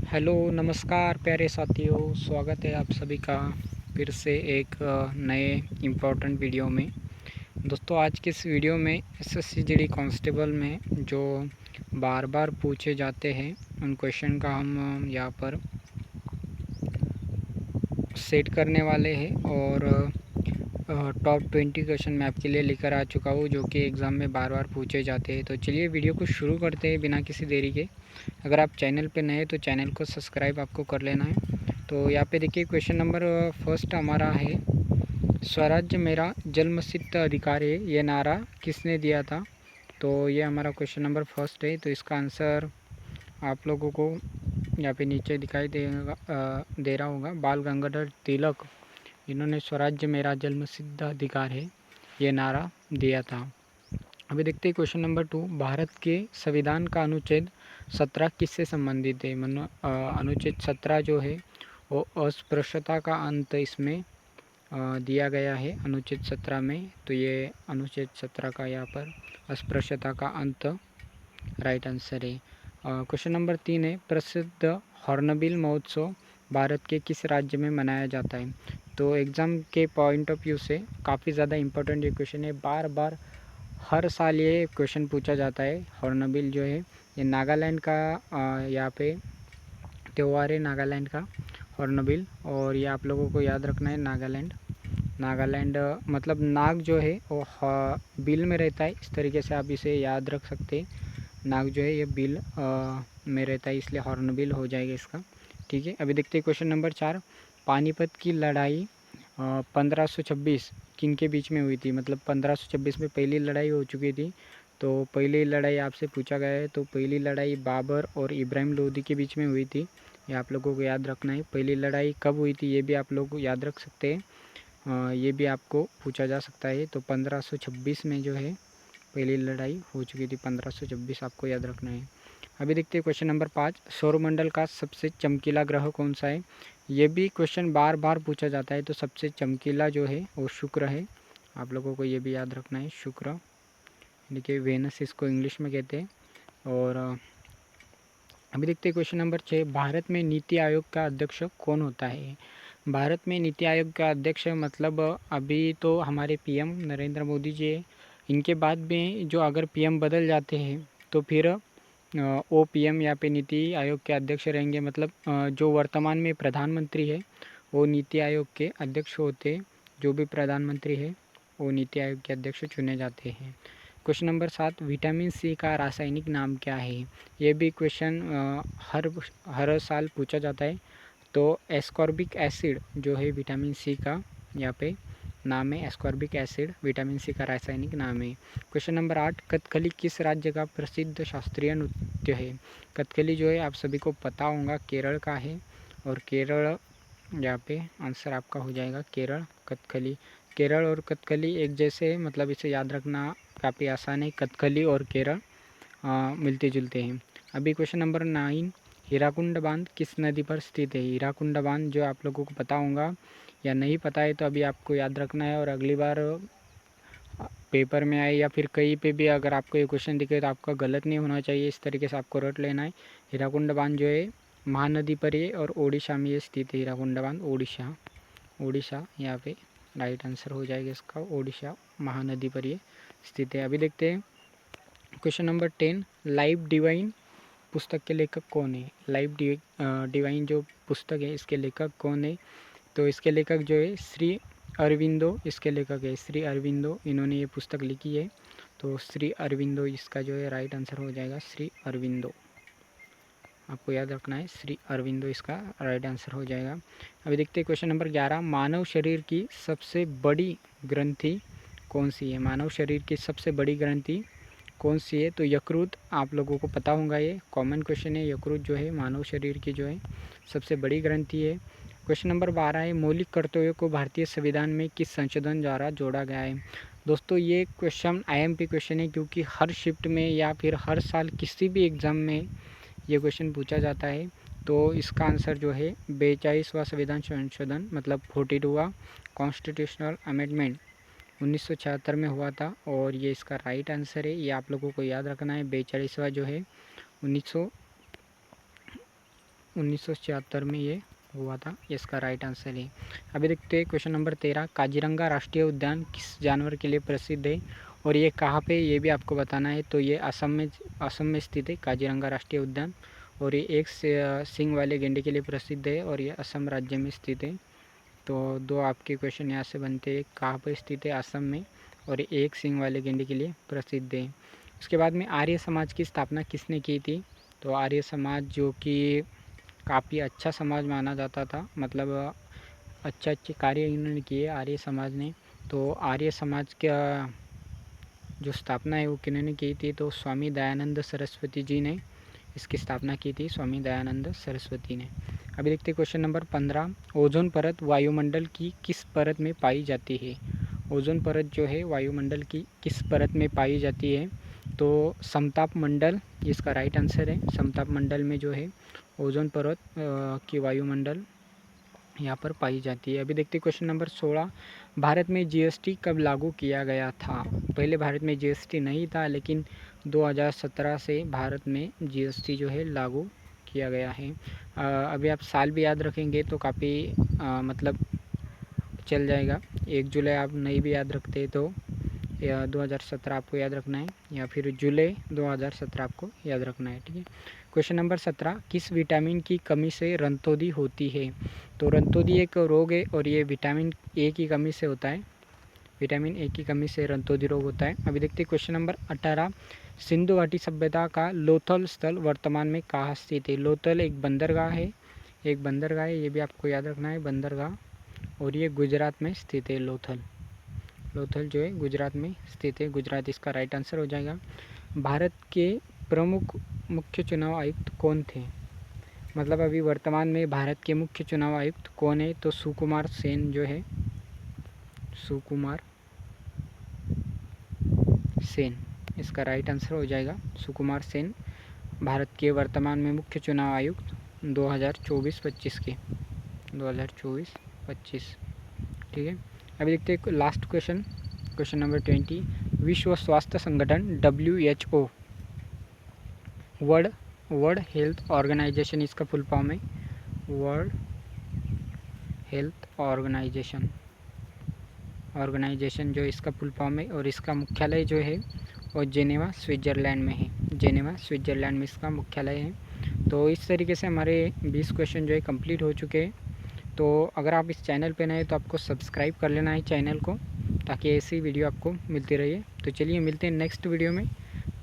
Hello नमस्कार प्यारे साथियों, स्वागत है आप सभी का फिर से एक नए इम्पोर्टेंट वीडियो में। दोस्तों, आज के इस वीडियो में एसएससी जीडी कांस्टेबल में जो बार बार पूछे जाते हैं उन क्वेश्चन का हम यहाँ पर सेट करने वाले हैं और टॉप 20 क्वेश्चन मैं आपके लिए लेकर आ चुका हूँ जो कि एग्ज़ाम में बार बार पूछे जाते हैं। तो चलिए वीडियो को शुरू करते हैं बिना किसी देरी के। अगर आप चैनल पे नए हैं तो चैनल को सब्सक्राइब आपको कर लेना है। तो यहाँ पे देखिए क्वेश्चन नंबर फर्स्ट हमारा है, स्वराज्य मेरा जन्मसिद्ध अधिकार है, ये नारा किसने दिया था। तो ये हमारा क्वेश्चन नंबर फर्स्ट है। तो इसका आंसर आप लोगों को यहाँ पे नीचे दिखाई दे रहा होगा। बाल गंगाधर तिलक, इन्होंने स्वराज्य मेरा जन्मसिद्ध अधिकार है ये नारा दिया था। अभी देखते हैं क्वेश्चन नंबर 2, भारत के संविधान का अनुच्छेद 17 किससे संबंधित है। अनुच्छेद 17 जो है वो अस्पृश्यता का अंत इसमें दिया गया है अनुच्छेद 17 में। तो ये अनुच्छेद 17 का यहाँ पर अस्पृश्यता का अंत राइट आंसर है। क्वेश्चन नंबर 3 है, प्रसिद्ध हॉर्नबिल महोत्सव भारत के किस राज्य में मनाया जाता है। तो एग्ज़ाम के पॉइंट ऑफ व्यू से काफ़ी ज़्यादा इम्पोर्टेंट ये क्वेश्चन है। बार बार हर साल ये क्वेश्चन पूछा जाता है। हॉर्नबिल जो है ये नागालैंड का यहाँ पे त्यौहार है, नागालैंड का हॉर्नबिल। और ये आप लोगों को याद रखना है, नागालैंड मतलब नाग जो है वो बिल में रहता है, इस तरीके से आप इसे याद रख सकते हैं। नाग जो है ये बिल में रहता है, इसलिए हॉर्नबिल हो जाएगा इसका। ठीक है, अभी देखते हैं क्वेश्चन नंबर 4, पानीपत की लड़ाई 1526 किन के बीच में हुई थी। मतलब 1526 में पहली लड़ाई हो चुकी थी। तो पहली लड़ाई आपसे पूछा गया है, तो पहली लड़ाई बाबर और इब्राहिम लोदी के बीच में हुई थी। ये आप लोगों को याद रखना है। पहली लड़ाई कब हुई थी ये भी आप लोग याद रख सकते हैं, ये भी आपको पूछा जा सकता है। तो 1526 में जो है पहली लड़ाई हो चुकी थी, 1526 आपको याद रखना है। अभी देखते हैं क्वेश्चन नंबर 5, सौरमंडल का सबसे चमकीला ग्रह कौन सा है। ये भी क्वेश्चन बार बार पूछा जाता है। तो सबसे चमकीला जो है वो शुक्र है, आप लोगों को ये भी याद रखना है, शुक्र। देखिए वेनस इसको इंग्लिश में कहते हैं। और अभी देखते हैं क्वेश्चन नंबर 6, भारत में नीति आयोग का अध्यक्ष कौन होता है। भारत में नीति आयोग का अध्यक्ष मतलब अभी तो हमारे पीएम नरेंद्र मोदी जी है। इनके बाद में जो अगर पीएम बदल जाते हैं तो फिर वो पीएम यहाँ पे नीति आयोग के अध्यक्ष रहेंगे। मतलब जो वर्तमान में प्रधानमंत्री है वो नीति आयोग के अध्यक्ष होते हैं। जो भी प्रधानमंत्री है वो नीति आयोग के अध्यक्ष चुने जाते हैं। क्वेश्चन नंबर 7, विटामिन सी का रासायनिक नाम क्या है। ये भी क्वेश्चन हर साल पूछा जाता है। तो एस्कॉर्बिक एसिड जो है विटामिन सी का यहाँ पे नाम है, एस्कॉर्बिक एसिड विटामिन सी का रासायनिक नाम है। क्वेश्चन नंबर 8, कथकली किस राज्य का प्रसिद्ध शास्त्रीय नृत्य है। कथकली जो है आप सभी को पता होगा केरल का है। और केरल यहाँ पे आंसर आपका हो जाएगा केरल, कथकली। केरल और कथकली एक जैसे है, मतलब इसे याद रखना काफ़ी आसान है। कथकली और केरल मिलते जुलते हैं। अभी क्वेश्चन नंबर 9, हीराकुंड बांध किस नदी पर स्थित है। हीराकुंड बांध जो आप लोगों को पता होगा या नहीं पता है तो अभी आपको याद रखना है। और अगली बार पेपर में आए या फिर कहीं पे भी अगर आपको ये क्वेश्चन दिखे तो आपका गलत नहीं होना चाहिए, इस तरीके से आपको रट लेना है। हीराकुंड बांध जो है महानदी पर है और ओडिशा में ये स्थित है। हीराकुंड बांध ओडिशा यहाँ पे राइट आंसर हो जाएगा इसका, ओडिशा महानदी पर ये स्थित है। अभी देखते हैं क्वेश्चन नंबर 10, लाइफ डिवाइन पुस्तक के लेखक कौन है। लाइफ डिवाइन जो पुस्तक है इसके लेखक कौन है। तो इसके लेखक जो है श्री अरविंदो इसके लेखक है, श्री अरविंदो इन्होंने ये पुस्तक लिखी है। तो श्री अरविंदो इसका जो है राइट आंसर हो जाएगा, श्री अरविंदो आपको याद रखना है, श्री अरविंदो इसका राइट आंसर हो जाएगा। अभी देखते हैं क्वेश्चन नंबर 11, मानव शरीर की सबसे बड़ी ग्रंथि कौन सी है। मानव शरीर की सबसे बड़ी ग्रंथि कौन सी है। तो यकृत आप लोगों को पता होगा, ये कॉमन क्वेश्चन है। यकृत जो है मानव शरीर की जो है सबसे बड़ी ग्रंथि है। क्वेश्चन नंबर 12 है, मौलिक कर्तव्यों को भारतीय संविधान में किस संशोधन द्वारा जोड़ा गया है। दोस्तों ये क्वेश्चन आईएमपी क्वेश्चन है, क्योंकि हर शिफ्ट में या फिर हर साल किसी भी एग्ज़ाम में ये क्वेश्चन पूछा जाता है। तो इसका आंसर जो है 42वां संविधान संशोधन मतलब 42वां कॉन्स्टिट्यूशनल अमेंडमेंट 1976 में हुआ था और ये इसका राइट आंसर है। ये आप लोगों को याद रखना है, 42वां जो है 1976 में ये हुआ था। इसका राइट आंसर है। अभी देखते हैं क्वेश्चन नंबर 13। काजीरंगा राष्ट्रीय उद्यान किस जानवर के लिए प्रसिद्ध है और ये कहाँ पे, ये भी आपको बताना है। तो ये असम में स्थित है काजीरंगा राष्ट्रीय उद्यान, और ये एक सींग वाले गेंडे के लिए प्रसिद्ध है और ये असम राज्य में स्थित है। तो दो आपके क्वेश्चन यहाँ से बनते हैं, कहाँ पर स्थित है, असम में, और एक सींग वाले गेंडे के लिए प्रसिद्ध है। उसके बाद में आर्य समाज की स्थापना किसने की थी। तो आर्य समाज जो कि काफ़ी अच्छा समाज माना जाता था, मतलब अच्छे कार्य इन्होंने किए आर्य समाज ने। तो आर्य समाज का जो स्थापना है वो किन्होंने की थी, तो स्वामी दयानंद सरस्वती जी ने इसकी स्थापना की थी, स्वामी दयानंद सरस्वती ने। अभी देखते हैं क्वेश्चन नंबर 15। ओजोन परत वायुमंडल की किस परत में पाई जाती है। ओजोन परत जो है वायुमंडल की किस परत में पाई जाती है। तो समताप मंडल इसका राइट आंसर है। समताप मंडल में जो है ओजोन परत की वायुमंडल यहाँ पर पाई जाती है। अभी देखते हैं क्वेश्चन नंबर 16। भारत में जीएसटी कब लागू किया गया था। पहले भारत में जीएसटी नहीं था, लेकिन 2017 से भारत में जीएसटी जो है लागू किया गया है। अभी आप साल भी याद रखेंगे तो काफ़ी मतलब चल जाएगा। 1 जुलाई आप नहीं भी याद रखते तो 2017 आपको याद रखना है, या फिर जुलाई 2017 आपको याद रखना है। ठीक है। Question number 17। किस विटामिन की कमी से रंतोदी होती है। तो रंतोदी एक रोग है और ये विटामिन ए की कमी से होता है। विटामिन ए की कमी से रंतोदी रोग होता है। अभी देखते हैं क्वेश्चन नंबर 18। सिंधु घाटी सभ्यता का लोथल स्थल वर्तमान में कहाँ स्थित है। लोथल एक बंदरगाह है, ये भी आपको याद रखना है, बंदरगाह, और ये गुजरात में स्थित है। लोथल जो है गुजरात में स्थित है। गुजरात इसका राइट आंसर हो जाएगा। भारत के प्रमुख मुख्य चुनाव आयुक्त कौन थे। मतलब अभी वर्तमान में भारत के मुख्य चुनाव आयुक्त कौन है। तो सुकुमार सेन जो है, सुकुमार सेन इसका राइट आंसर हो जाएगा। सुकुमार सेन भारत के वर्तमान में मुख्य चुनाव आयुक्त 2024-25 के, 2024-25। ठीक है। अभी देखते हैं लास्ट क्वेश्चन, क्वेश्चन नंबर 20। विश्व स्वास्थ्य संगठन WHO, वर्ल्ड हेल्थ ऑर्गेनाइजेशन इसका फुल फॉर्म है। वर्ल्ड हेल्थ ऑर्गेनाइजेशन जो इसका फुल फॉर्म है, और इसका मुख्यालय जो है वो जेनेवा स्विट्ज़रलैंड में है। जेनेवा स्विट्ज़रलैंड में इसका मुख्यालय है। तो इस तरीके से हमारे 20 क्वेश्चन जो है कंप्लीट हो चुके हैं। तो अगर आप इस चैनल पे नए तो आपको सब्सक्राइब कर लेना है चैनल को, ताकि ऐसी वीडियो आपको मिलती रहे। तो चलिए मिलते हैं नेक्स्ट वीडियो में।